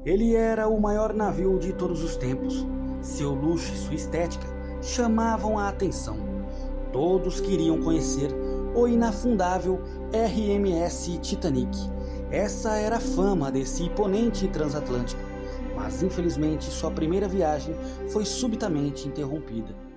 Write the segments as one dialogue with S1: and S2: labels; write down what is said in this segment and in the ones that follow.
S1: Ele era o maior navio de todos os tempos. Seu luxo e sua estética chamavam a atenção. Todos queriam conhecer o inafundável RMS Titanic. Essa era a fama desse imponente transatlântico, mas infelizmente sua primeira viagem foi subitamente interrompida. –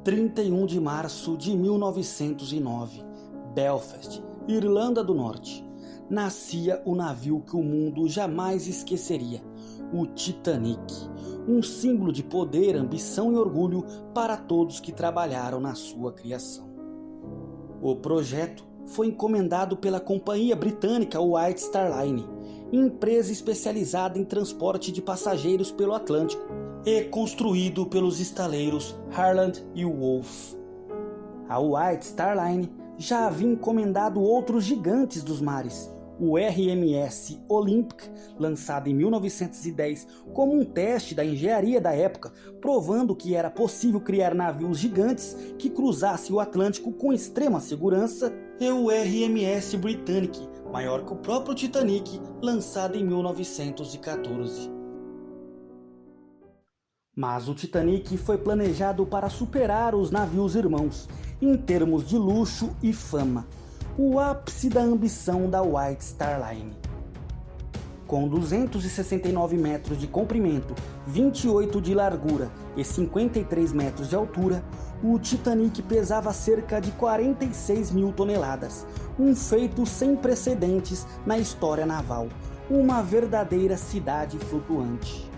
S1: 31 de março de 1909, Belfast, Irlanda do Norte, nascia o navio que o mundo jamais esqueceria, o Titanic, um símbolo de poder, ambição e orgulho para todos que trabalharam na sua criação. O projeto foi encomendado pela companhia britânica White Star Line, empresa especializada em transporte de passageiros pelo Atlântico, e construído pelos estaleiros Harland e Wolff. A White Star Line já havia encomendado outros gigantes dos mares, o RMS Olympic, lançado em 1910 como um teste da engenharia da época, provando que era possível criar navios gigantes que cruzassem o Atlântico com extrema segurança, e o RMS Britannic, maior que o próprio Titanic, lançado em 1914. Mas o Titanic foi planejado para superar os navios irmãos, em termos de luxo e fama, o ápice da ambição da White Star Line. Com 269 metros de comprimento, 28 de largura e 53 metros de altura, o Titanic pesava cerca de 46 mil toneladas, um feito sem precedentes na história naval, uma verdadeira cidade flutuante.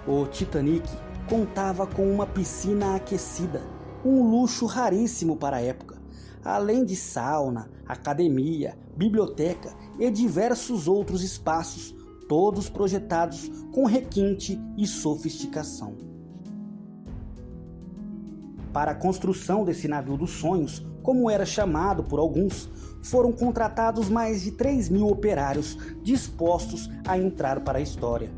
S1: O Titanic contava com uma piscina aquecida, um luxo raríssimo para a época, além de sauna, academia, biblioteca e diversos outros espaços, todos projetados com requinte e sofisticação. Para a construção desse navio dos sonhos, como era chamado por alguns, foram contratados mais de 3 mil operários dispostos a entrar para a história.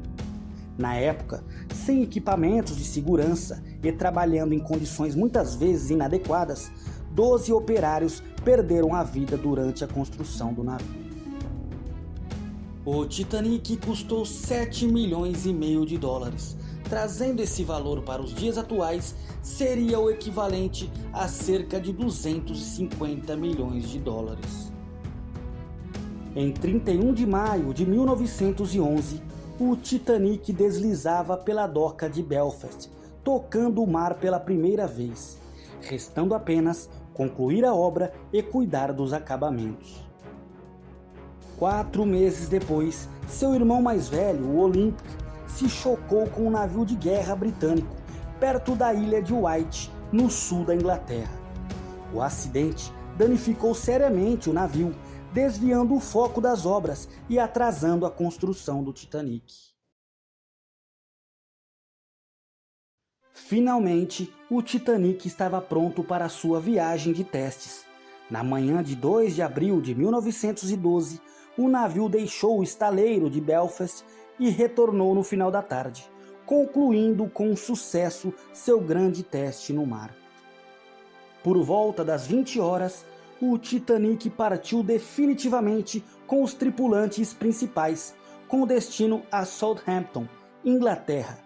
S1: Na época, sem equipamentos de segurança e trabalhando em condições muitas vezes inadequadas, 12 operários perderam a vida durante a construção do navio. O Titanic custou 7 milhões e meio de dólares, trazendo esse valor para os dias atuais, seria o equivalente a cerca de 250 milhões de dólares. Em 31 de maio de 1911, o Titanic deslizava pela doca de Belfast, tocando o mar pela primeira vez, restando apenas concluir a obra e cuidar dos acabamentos. 4 meses depois, seu irmão mais velho, o Olympic, se chocou com um navio de guerra britânico, perto da ilha de Wight, no sul da Inglaterra. O acidente danificou seriamente o navio, desviando o foco das obras e atrasando a construção do Titanic. Finalmente, o Titanic estava pronto para sua viagem de testes. Na manhã de 2 de abril de 1912, o navio deixou o estaleiro de Belfast e retornou no final da tarde, concluindo com sucesso seu grande teste no mar. Por volta das 20 horas, o Titanic partiu definitivamente com os tripulantes principais, com destino a Southampton, Inglaterra.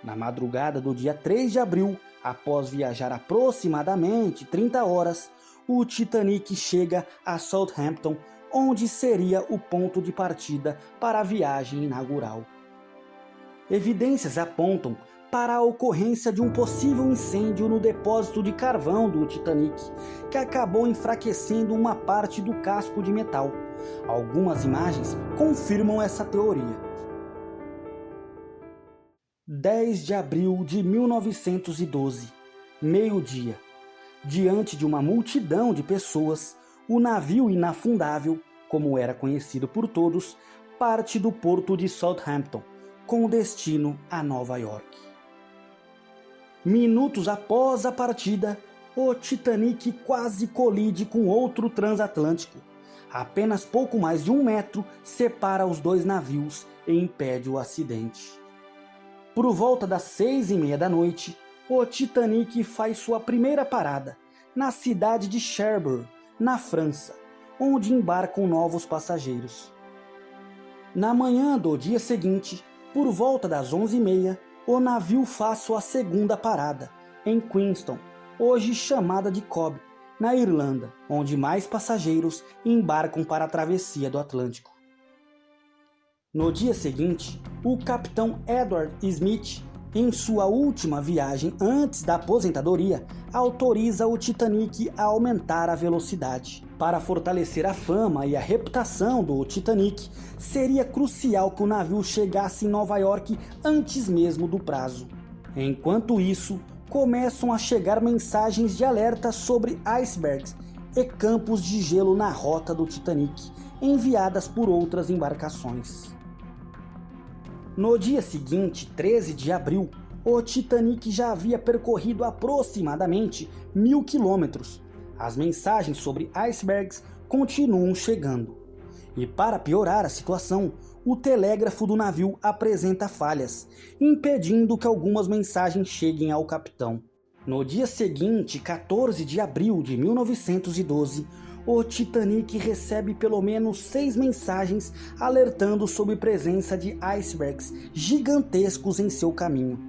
S1: Na madrugada do dia 3 de abril, após viajar aproximadamente 30 horas, o Titanic chega a Southampton, onde seria o ponto de partida para a viagem inaugural. Evidências apontam para a ocorrência de um possível incêndio no depósito de carvão do Titanic, que acabou enfraquecendo uma parte do casco de metal. Algumas imagens confirmam essa teoria. 10 de abril de 1912, meio-dia. Diante de uma multidão de pessoas, o navio inafundável, como era conhecido por todos, parte do porto de Southampton, com destino a Nova York. Minutos após a partida, o Titanic quase colide com outro transatlântico. Apenas pouco mais de 1 metro separa os dois navios e impede o acidente. Por volta das 6h30 da noite, o Titanic faz sua primeira parada, na cidade de Cherbourg, na França, onde embarcam novos passageiros. Na manhã do dia seguinte, por volta das 11h30, o navio faz sua segunda parada, em Queenstown, hoje chamada de Cobb, na Irlanda, onde mais passageiros embarcam para a travessia do Atlântico. No dia seguinte, o capitão Edward Smith, em sua última viagem antes da aposentadoria, autoriza o Titanic a aumentar a velocidade. Para fortalecer a fama e a reputação do Titanic, seria crucial que o navio chegasse em Nova York antes mesmo do prazo. Enquanto isso, começam a chegar mensagens de alerta sobre icebergs e campos de gelo na rota do Titanic, enviadas por outras embarcações. No dia seguinte, 13 de abril, o Titanic já havia percorrido aproximadamente 1.000 quilômetros. As mensagens sobre icebergs continuam chegando. E para piorar a situação, o telégrafo do navio apresenta falhas, impedindo que algumas mensagens cheguem ao capitão. No dia seguinte, 14 de abril de 1912, o Titanic recebe pelo menos 6 mensagens alertando sobre presença de icebergs gigantescos em seu caminho.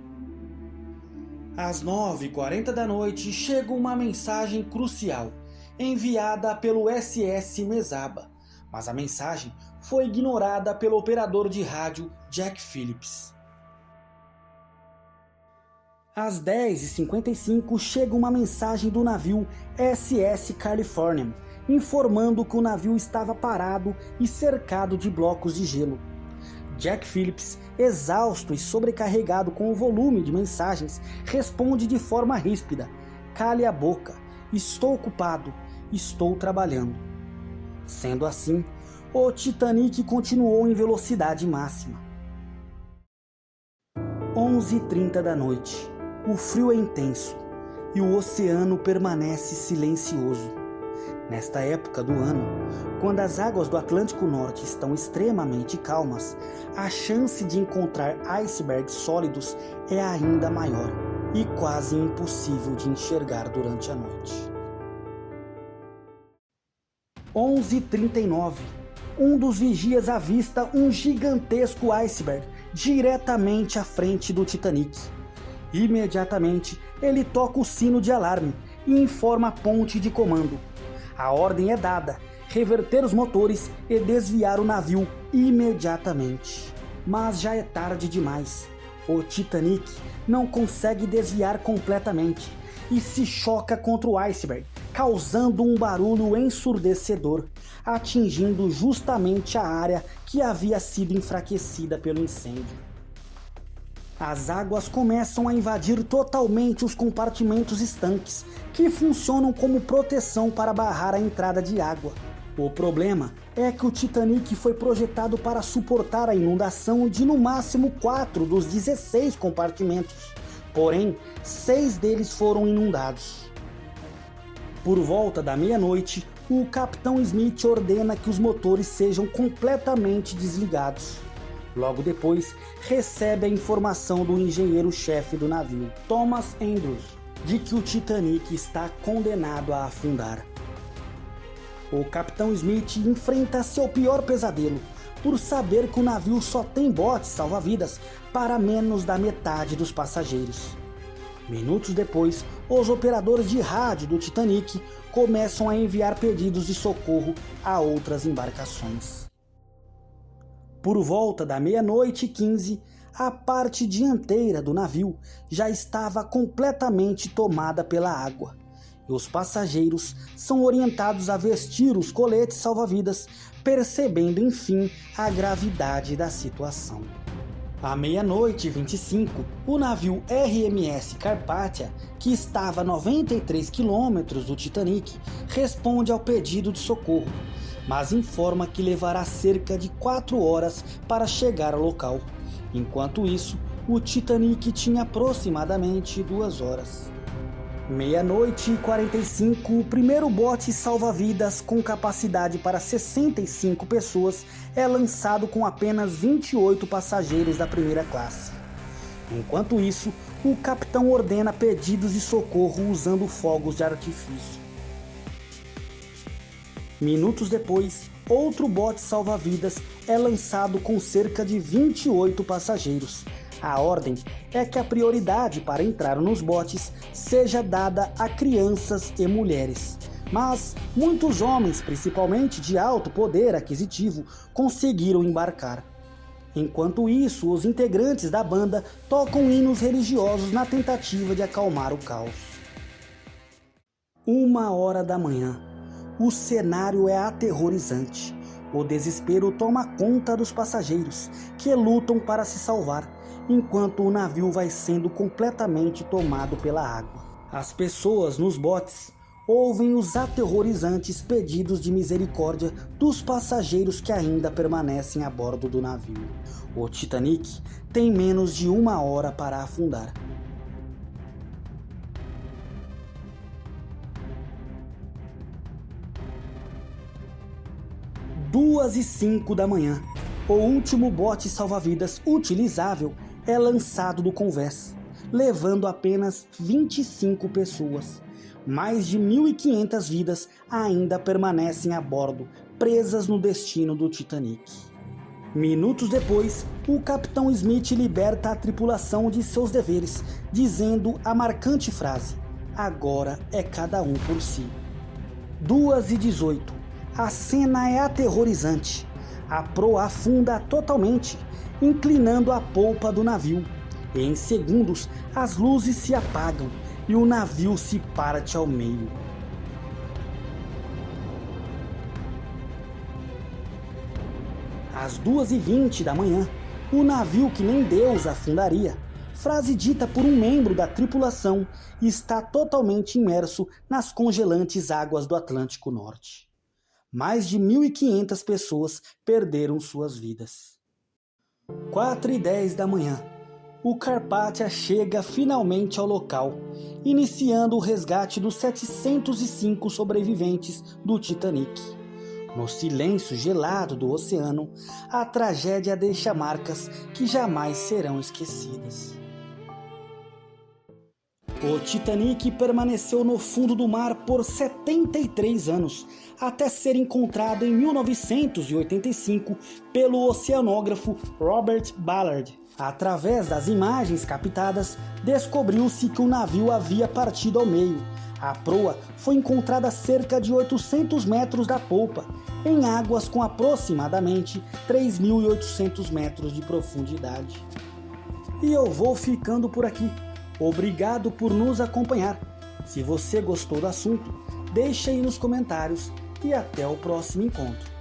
S1: Às 9h40 da noite chega uma mensagem crucial, enviada pelo SS Mesaba, mas a mensagem foi ignorada pelo operador de rádio Jack Phillips. Às 10h55 chega uma mensagem do navio SS Californian, informando que o navio estava parado e cercado de blocos de gelo. Jack Phillips, exausto e sobrecarregado com o volume de mensagens, responde de forma ríspida: "Cale a boca, estou ocupado, estou trabalhando." Sendo assim, o Titanic continuou em velocidade máxima. 11h30 da noite. O frio é intenso e o oceano permanece silencioso. Nesta época do ano, quando as águas do Atlântico Norte estão extremamente calmas, a chance de encontrar icebergs sólidos é ainda maior e quase impossível de enxergar durante a noite. 11h39. Um dos vigias avista um gigantesco iceberg diretamente à frente do Titanic. Imediatamente, ele toca o sino de alarme e informa a ponte de comando. A ordem é dada: reverter os motores e desviar o navio imediatamente. Mas já é tarde demais. O Titanic não consegue desviar completamente e se choca contra o iceberg, causando um barulho ensurdecedor, atingindo justamente a área que havia sido enfraquecida pelo incêndio. As águas começam a invadir totalmente os compartimentos estanques, que funcionam como proteção para barrar a entrada de água. O problema é que o Titanic foi projetado para suportar a inundação de no máximo 4 dos 16 compartimentos, porém 6 deles foram inundados. Por volta da meia-noite, o capitão Smith ordena que os motores sejam completamente desligados. Logo depois, recebe a informação do engenheiro-chefe do navio, Thomas Andrews, de que o Titanic está condenado a afundar. O capitão Smith enfrenta seu pior pesadelo, por saber que o navio só tem botes salva-vidas para menos da metade dos passageiros. Minutos depois, os operadores de rádio do Titanic começam a enviar pedidos de socorro a outras embarcações. Por volta da 00h15, a parte dianteira do navio já estava completamente tomada pela água, e os passageiros são orientados a vestir os coletes salva-vidas, percebendo enfim a gravidade da situação. À 00h25, o navio RMS Carpathia, que estava a 93 quilômetros do Titanic, responde ao pedido de socorro, mas informa que levará cerca de 4 horas para chegar ao local. Enquanto isso, o Titanic tinha aproximadamente 2 horas. 00:45, o primeiro bote salva-vidas com capacidade para 65 pessoas é lançado com apenas 28 passageiros da primeira classe. Enquanto isso, o capitão ordena pedidos de socorro usando fogos de artifício. Minutos depois, outro bote salva-vidas é lançado com cerca de 28 passageiros. A ordem é que a prioridade para entrar nos botes seja dada a crianças e mulheres. Mas muitos homens, principalmente de alto poder aquisitivo, conseguiram embarcar. Enquanto isso, os integrantes da banda tocam hinos religiosos na tentativa de acalmar o caos. 1 da manhã. O cenário é aterrorizante. O desespero toma conta dos passageiros, que lutam para se salvar, enquanto o navio vai sendo completamente tomado pela água. As pessoas nos botes ouvem os aterrorizantes pedidos de misericórdia dos passageiros que ainda permanecem a bordo do navio. O Titanic tem menos de 1 hora para afundar. Duas e 5 da manhã, o último bote salva-vidas utilizável é lançado do convés, levando apenas 25 pessoas. Mais de 1.500 vidas ainda permanecem a bordo, presas no destino do Titanic. Minutos depois, o capitão Smith liberta a tripulação de seus deveres, dizendo a marcante frase: "Agora é cada um por si." 2:18. A cena é aterrorizante. A proa afunda totalmente, inclinando a polpa do navio. E em segundos, as luzes se apagam e o navio se parte ao meio. Às 2:20 da manhã, o navio que nem Deus afundaria, frase dita por um membro da tripulação, está totalmente imerso nas congelantes águas do Atlântico Norte. Mais de 1.500 pessoas perderam suas vidas. 4:10 da manhã. O Carpathia chega finalmente ao local, iniciando o resgate dos 705 sobreviventes do Titanic. No silêncio gelado do oceano, a tragédia deixa marcas que jamais serão esquecidas. O Titanic permaneceu no fundo do mar por 73 anos, até ser encontrado em 1985 pelo oceanógrafo Robert Ballard. Através das imagens captadas, descobriu-se que o navio havia partido ao meio. A proa foi encontrada a cerca de 800 metros da polpa, em águas com aproximadamente 3.800 metros de profundidade. E eu vou ficando por aqui. Obrigado por nos acompanhar. Se você gostou do assunto, deixe aí nos comentários e até o próximo encontro.